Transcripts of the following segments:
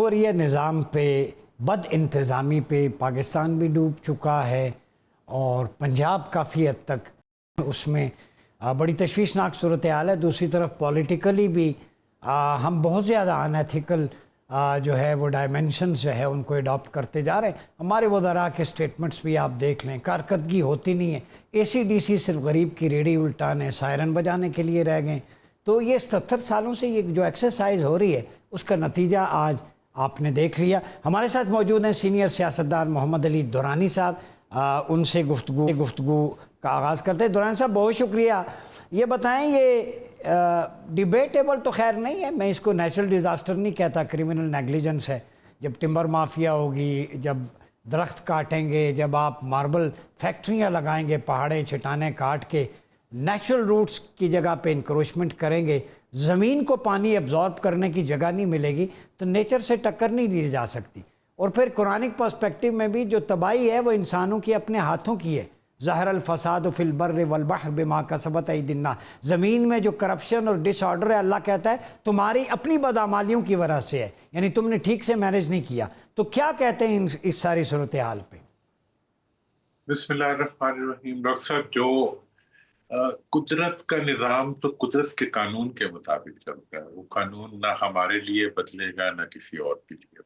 ہو رہی ہے نظام پہ، بد انتظامی پہ. پاکستان بھی ڈوب چکا ہے اور پنجاب کافی حد تک اس میں بڑی تشویشناک صورتحال ہے. دوسری طرف پولیٹیکلی بھی ہم بہت زیادہ ان ایتھیکل جو ہے وہ ڈائمنشنز جو ہے ان کو اڈاپٹ کرتے جا رہے ہیں. ہمارے وزراء کے سٹیٹمنٹس بھی آپ دیکھ لیں، کارکردگی ہوتی نہیں ہے. اے سی ڈی سی صرف غریب کی ریڑھی الٹانے، سائرن بجانے کے لیے رہ گئے. تو یہ 77 سالوں سے یہ جو ایکسرسائز ہو رہی ہے اس کا نتیجہ آج آپ نے دیکھ لیا. ہمارے ساتھ موجود ہیں سینئر سیاستدان محمد علی دورانی صاحب. ان سے گفتگو کا آغاز کرتے ہیں. دورانی صاحب بہت شکریہ. یہ بتائیں، یہ ڈیبیٹیبل تو خیر نہیں ہے، میں اس کو نیچرل ڈیزاسٹر نہیں کہتا، کریمنل نیگلیجنس ہے. جب ٹمبر مافیا ہوگی، جب درخت کاٹیں گے، جب آپ ماربل فیکٹریاں لگائیں گے، پہاڑیں چٹانیں کاٹ کے نیچرل روٹس کی جگہ پہ انکروچمنٹ کریں گے، زمین کو پانی ایبزارب کرنے کی جگہ نہیں ملے گی، تو نیچر سے ٹکر نہیں لی جا سکتی. اور پھر قرآنک پرسپیکٹیو میں بھی جو تباہی ہے وہ انسانوں کی اپنے ہاتھوں کی ہے. ظاہر الفساد فی البر والبحر بما کسبت ایدی الناس. زمین میں جو کرپشن اور ڈس آرڈر ہے، اللہ کہتا ہے تمہاری اپنی بدعمالیوں کی وجہ سے ہے، یعنی تم نے ٹھیک سے مینیج نہیں کیا. تو کیا کہتے ہیں اس ساری صورتحال پہ؟ بسم اللہ الرحمن الرحیم. ڈاکٹر صاحب، جو قدرت کا نظام تو قدرت کے قانون کے مطابق چلتا ہے. وہ قانون نہ ہمارے لیے بدلے گا نہ کسی اور کے لیے.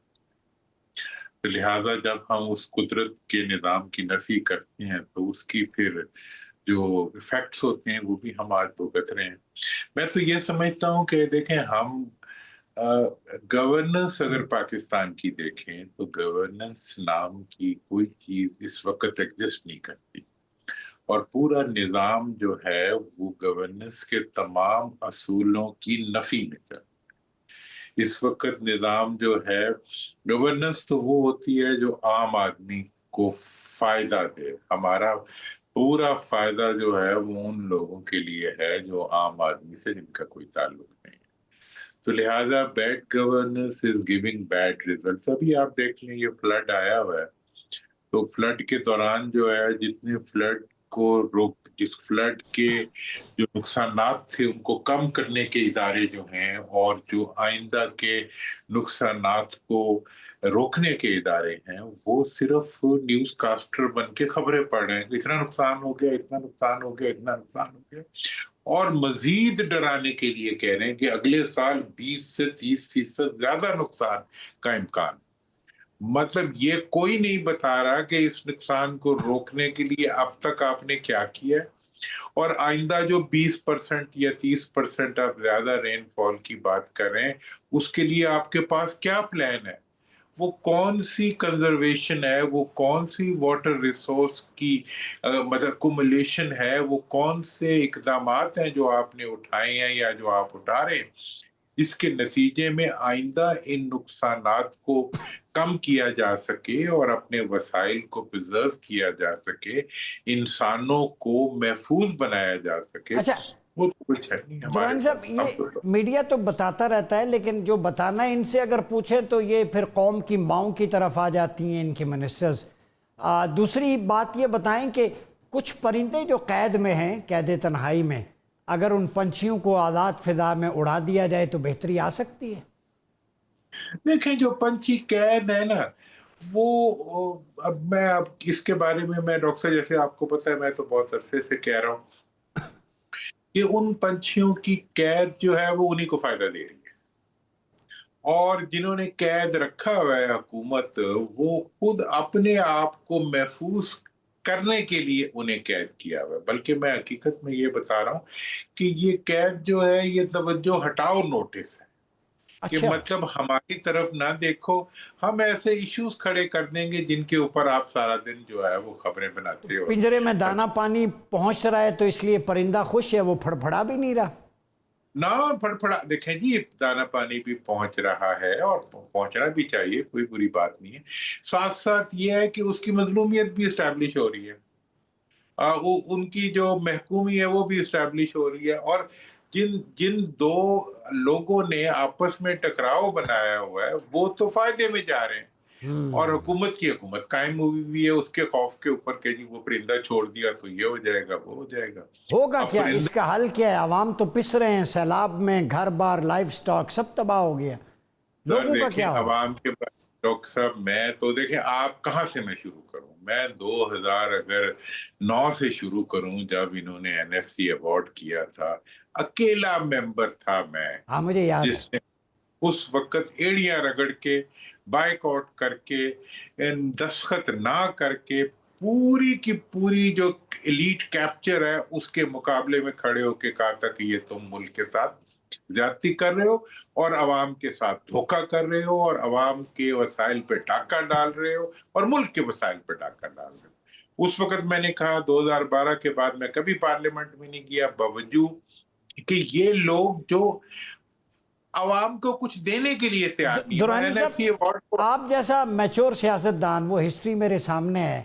تو لہٰذا جب ہم اس قدرت کے نظام کی نفی کرتے ہیں تو اس کی پھر جو ایفیکٹس ہوتے ہیں وہ بھی ہم آج بھگت رہے ہیں. میں تو یہ سمجھتا ہوں کہ دیکھیں، ہم گورننس اگر پاکستان کی دیکھیں تو گورننس نام کی کوئی چیز اس وقت ایگزسٹ نہیں کرتی، اور پورا نظام جو ہے وہ گورننس کے تمام اصولوں کی نفی میں چلتا ہے. اس وقت نظام جو ہے، گورننس تو وہ ہوتی ہے جو عام آدمی کو فائدہ دے. ہمارا پورا فائدہ جو ہے وہ ان لوگوں کے لیے ہے جو عام آدمی سے جن کا کوئی تعلق نہیں ہے. تو لہٰذا bad governance is giving bad results. ابھی آپ دیکھ لیں، یہ فلڈ آیا ہوا ہے، تو فلڈ کے دوران جو ہے جتنے فلڈ کو جس فلڈ کے جو نقصانات تھے ان کو کم کرنے کے ادارے جو ہیں، اور جو آئندہ کے نقصانات کو روکنے کے ادارے ہیں، وہ صرف نیوز کاسٹر بن کے خبریں پڑھ رہے ہیں. اتنا نقصان ہو گیا، اتنا نقصان ہو گیا، اتنا نقصان ہو گیا، اور مزید ڈرانے کے لیے کہہ رہے ہیں کہ اگلے سال 20 سے 30% زیادہ نقصان کا امکان. مطلب یہ کوئی نہیں بتا رہا کہ اس نقصان کو روکنے کے لیے اب تک آپ نے کیا کیا ہے، اور آئندہ جو 20% یا 30% آپ زیادہ رین فال کی بات کر رہے ہیں، اس کے لیے آپ کے پاس کیا پلان ہے؟ وہ کون سی کنزرویشن ہے، وہ کون سی واٹر ریسورس کی مطلب کمولیشن ہے، وہ کون سے اقدامات ہیں جو آپ نے اٹھائے ہیں یا جو آپ اٹھا رہے ہیں، جس کے نتیجے میں آئندہ ان نقصانات کو کم کیا جا سکے اور اپنے وسائل کو پریزرو کیا جا سکے، انسانوں کو محفوظ بنایا جا سکے. اچھا وہ تو کچھ ہے نہیں ہمارے دورانی صاحب، یہ میڈیا تو بتاتا رہتا ہے، لیکن جو بتانا ہے ان سے اگر پوچھیں تو یہ پھر قوم کی ماؤں کی طرف آ جاتی ہیں ان کی منسٹرز. دوسری بات یہ بتائیں کہ کچھ پرندے جو قید میں ہیں، قید تنہائی میں، اگر ان پنچھیوں کو آزاد فضا میں اڑا دیا جائے تو بہتری آ سکتی ہے؟ دیکھیں، جو پنچھی قید ہے نا، وہ اب اس کے بارے میں ڈاکٹر صاحب، جیسے آپ کو پتہ ہے، میں تو بہت عرصے سے کہہ رہا ہوں کہ ان پنچھیوں کی قید جو ہے وہ انہی کو فائدہ دے رہی ہے، اور جنہوں نے قید رکھا ہوا ہے حکومت، وہ خود اپنے آپ کو محفوظ کرنے کے لیے انہیں قید کیا ہوا ہے. بلکہ میں حقیقت میں یہ بتا رہا ہوں کہ یہ قید جو ہے یہ توجہ ہٹاؤ نوٹس ہے، کہ اچھا، مطلب ہماری طرف نہ دیکھو، ہم ایسے ایشوز کھڑے کر دیں گے جن کے اوپر آپ سارا دن جو ہے وہ خبریں بناتے ہو. پنجرے میں دانہ پانی پہنچ رہا ہے تو اس لیے پرندہ خوش ہے، وہ پھڑپھڑا بھی نہیں رہا. نہ پھڑپھڑا، دیکھیں جی، دانہ پانی بھی پہنچ رہا ہے اور پہنچنا بھی چاہیے، کوئی بری بات نہیں ہے. ساتھ ساتھ یہ ہے کہ اس کی مظلومیت بھی اسٹیبلش ہو رہی ہے، ان کی جو محکومی ہے وہ بھی اسٹیبلش ہو رہی ہے. اور جن دو لوگوں نے آپس میں ٹکراؤ بنایا ہوا ہے وہ تو فائدے میں جا رہے ہیں، اور حکومت کی حکومت قائم ہوئی بھی ہے اس کے خوف کے اوپر کہ جی وہ پرندہ چھوڑ دیا تو یہ ہو جائے گا، وہ ہو جائے گا. ہوگا اب کیا؟ اس کا حل کیا ہے؟ عوام تو پس رہے ہیں، سیلاب میں گھر بار لائف سٹاک سب تباہ ہو گیا، لوگوں کا دیکھیں، کیا ہوگا؟ عوام کے ڈاکٹر صاحب میں تو دیکھیں آپ کہاں سے میں شروع کروں، میں 2009 سے شروع کروں جب انہوں نے NFC ایوارڈ کیا تھا، اکیلا ممبر تھا میں ہاں مجھے یاد ہے. جس نے اس وقت ایڑیاں رگڑ کے، بائک آؤٹ کر کے، دستخط نہ کر کے، پوری کی پوری جو ایلیٹ کیپچر ہے اس کے مقابلے میں کھڑے ہو کے کہا تھا کہ یہ تم ملک کے ساتھ زیادتی کر رہے ہو اور عوام کے ساتھ دھوکہ کر رہے ہو اور عوام کے وسائل پہ ڈاکہ ڈال رہے ہو اور ملک کے وسائل پہ ڈاکہ ڈال رہے ہو. اس وقت میں نے کہا، 2012 کے بعد میں کبھی پارلیمنٹ میں نہیں گیا، باوجود کہ یہ لوگ جو عوام کو کچھ دینے کے لیے تیار نہیں. دورانی صاحب، آپ جیسا میچور سیاستدان، وہ ہسٹری میرے سامنے ہے،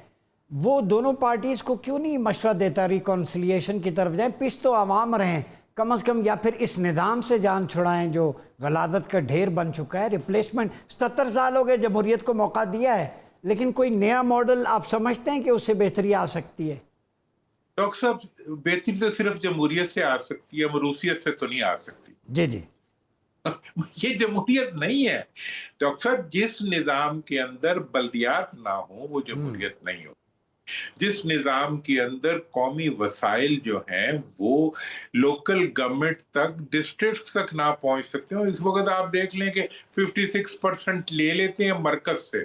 وہ دونوں پارٹیز کو کیوں نہیں مشورہ دیتا ریکونسیلیشن کی طرف جائیں؟ پیس تو عوام رہیں کم از کم، یا پھر اس نظام سے جان چھڑائیں جو غلاظت کا ڈھیر بن چکا ہے. ریپلیسمنٹ 77 سال ہو گئے، جمہوریت کو موقع دیا ہے، لیکن کوئی نیا ماڈل آپ سمجھتے ہیں کہ اس سے بہتری آ سکتی ہے؟ ڈاکٹر صاحب بہتری تو صرف جمہوریت سے آ سکتی ہے، مروثیت سے تو نہیں آ سکتی. جی جی. یہ جمہوریت نہیں ہے ڈاکٹر صاحب. جس نظام کے اندر بلدیات نہ ہوں وہ جمہوریت نہیں ہو. جس نظام کے اندر قومی وسائل جو ہیں وہ لوکل گورنمنٹ تک، ڈسٹرکٹ تک نہ پہنچ سکتے ہیں. اس وقت آپ دیکھ لیں کہ 56% لے لیتے ہیں مرکز سے،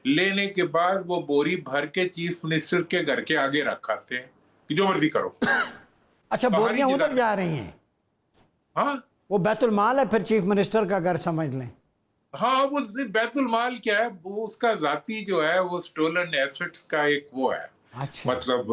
لینے کے بعد وہ بوری بھر کے چیف منسٹر کے گھر کے آگے رکھاتے ہیں کہ جو مرضی کرو. اچھا، بوریاں ادھر جا رہی ہیں؟ ہاں، وہ بیت المال ہے، پھر چیف منسٹر کا گھر سمجھ لیں. ہاں وہ بیت المال کیا ہے، وہ اس کا ذاتی جو ہے وہ سٹولن ایسٹس کا ایک وہ ہے، اچھا. مطلب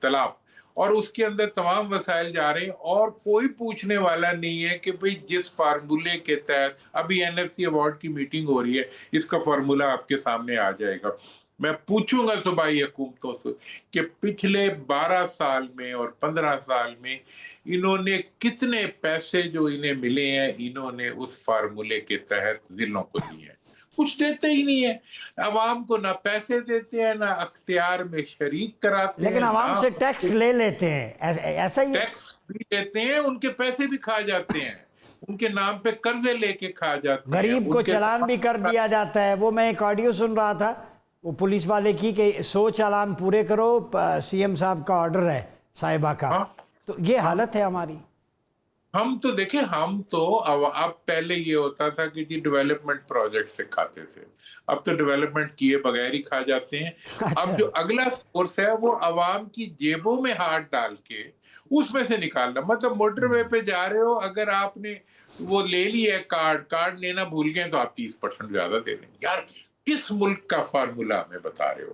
طلب، اور اس کے اندر تمام وسائل جا رہے ہیں اور کوئی پوچھنے والا نہیں ہے کہ بھئی جس فارمولے کے تحت ابھی NFC ایوارڈ کی میٹنگ ہو رہی ہے، اس کا فارمولہ آپ کے سامنے آ جائے گا. میں پوچھوں گا صوبائی حکومتوں سے کہ پچھلے 12 سال میں اور 15 سال میں انہوں نے کتنے پیسے جو انہیں ملے ہیں انہوں نے اس فارمولے کے تحت ضلعوں کو دیے ہیں. کچھ دیتے ہی نہیں ہے. عوام کو نہ پیسے دیتے ہیں، نہ اختیار میں شریک کراتے ہیں، لیکن عوام نہ سے ٹیکس لے لیتے ہیں، ایسا ہی ہے؟ ٹیکس بھی لیتے ہیں، ان کے پیسے بھی کھا جاتے ہیں، ان کے نام پہ قرضے لے کے کھا جاتے ہیں، غریب کو ان کے چلان بھی کر دیا جاتا ہے. وہ میں ایک آڈیو سن رہا تھا وہ پولیس والے کی کہ 100 چالان پورے کرو، CM صاحب کا آرڈر ہے، صاحبہ کا. ہاں. تو یہ حالت ہے ہماری. ہم تو دیکھیں، ہم تو اب پہلے یہ ہوتا تھا کہ جی ڈیولپمنٹ پروجیکٹ سے کھاتے تھے، اب تو ڈیولپمنٹ کیے بغیر ہی کھا جاتے ہیں. اچھا. اب جو اگلا سورس ہے وہ عوام کی جیبوں میں ہاتھ ڈال کے اس میں سے نکالنا. مطلب موٹر وے پہ جا رہے ہو، اگر آپ نے وہ لے لی ہے کارڈ لینا بھول گئے تو آپ 30% زیادہ دے دیں. یار کس ملک کا فارمولہ ہمیں بتا رہے ہو؟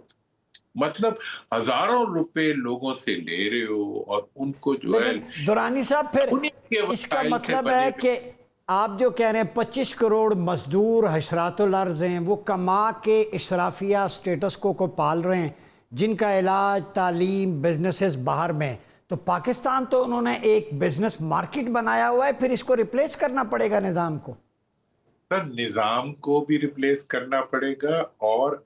مطلب ہزاروں روپے لوگوں سے لے رہے ہو اور ان کو جو ہے لیکن دورانی صاحب پھر انہیں کے اس کا وسائل سے مطلب بنے ہے کہ آپ جو کہہ رہے ہیں 25 کروڑ مزدور حشرات الارض ہیں، وہ کما کے اشرافیہ سٹیٹس کو پال رہے ہیں، جن کا علاج، تعلیم، بزنسز باہر میں. تو پاکستان تو انہوں نے ایک بزنس مارکیٹ بنایا ہوا ہے، پھر اس کو ریپلیس کرنا پڑے گا نظام کو. سر نظام کو بھی ریپلیس کرنا پڑے گا اور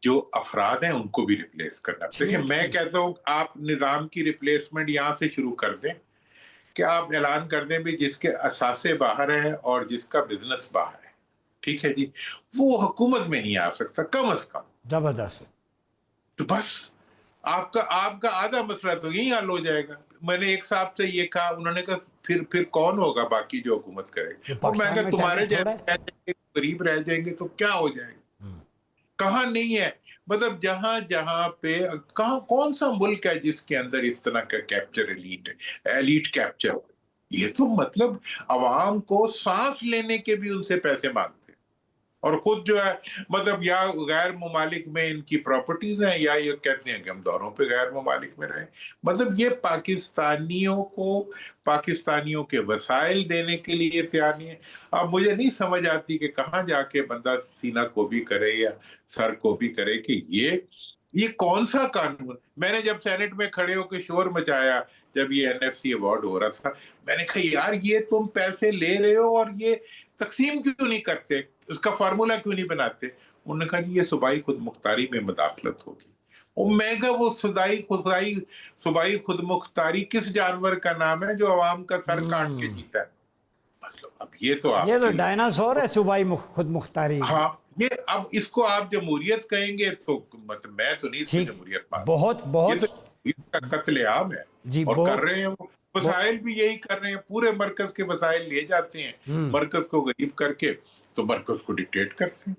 جو افراد ہیں ان کو بھی ریپلیس کرنا. دیکھیں میں کہتا ہوں آپ نظام کی ریپلیسمنٹ یہاں سے شروع کر دیں کہ آپ اعلان کر دیں بھی جس کے اثاثے باہر ہیں اور جس کا بزنس باہر ہے، ٹھیک ہے جی، وہ حکومت میں نہیں آ سکتا کم از کم. زبردست. تو بس آپ کا آدھا مسئلہ تو یہی حل ہو جائے گا. میں نے ایک صاحب سے یہ کہا، انہوں نے کہا پھر کون ہوگا باقی جو حکومت کرے گا؟ اور میں کہا تمہارے جیسے رہ جائیں گے، غریب رہ جائیں گے تو کیا ہو جائے گا؟ کہاں نہیں ہے. مطلب جہاں پہ کون سا ملک ہے جس کے اندر اس طرح کا کیپچر ایلیٹ کیپچر؟ یہ تو مطلب عوام کو سانس لینے کے بھی ان سے پیسے مانگتے ہیں اور خود جو ہے مطلب یا غیر ممالک میں ان کی پراپرٹیز ہیں یا یہ کہتے ہیں کہ ہم دوروں پہ غیر ممالک میں رہیں. مطلب یہ پاکستانیوں کے وسائل دینے کے لیے تیار نہیں ہے. اب مجھے نہیں سمجھ آتی کہ کہاں جا کے بندہ سینہ کو بھی کرے یا سر کو بھی کرے کہ یہ کون سا قانون. میں نے جب سینٹ میں کھڑے ہو کے شور مچایا جب یہ NFC ایوارڈ ہو رہا تھا، میں نے کہا یار یہ تم پیسے لے رہے ہو اور یہ تقسیم کیوں نہیں کرتے، اس کا فارمولہ کیوں نہیں بناتے؟ انہوں نے کہا جی یہ صوبائی خود مختاری میں مداخلت ہوگی. اور میں کہا وہ صوبائی خود مختاری کس جانور کا نام ہے جو عوام کا سر کاٹ کے جیتا ہے؟ مطلب اب یہ تو ڈائناسور ہے صوبائی خود مختاری. ہاں یہ اب اس کو آپ جمہوریت کہیں گے تو مطلب میں تو نہیں اس کو ٹھیک، جمہوریت مانتا. بہت یہ بہت تو جمہوریت کا قتل عام ہے. جی اور کر بہت رہے ہیں وہ وسائل بھی یہی کر رہے ہیں. پورے مرکز کے وسائل لے جاتے ہیں مرکز کو غریب کر کے، تو مرکز کو ڈکٹیٹ کرتے ہیں.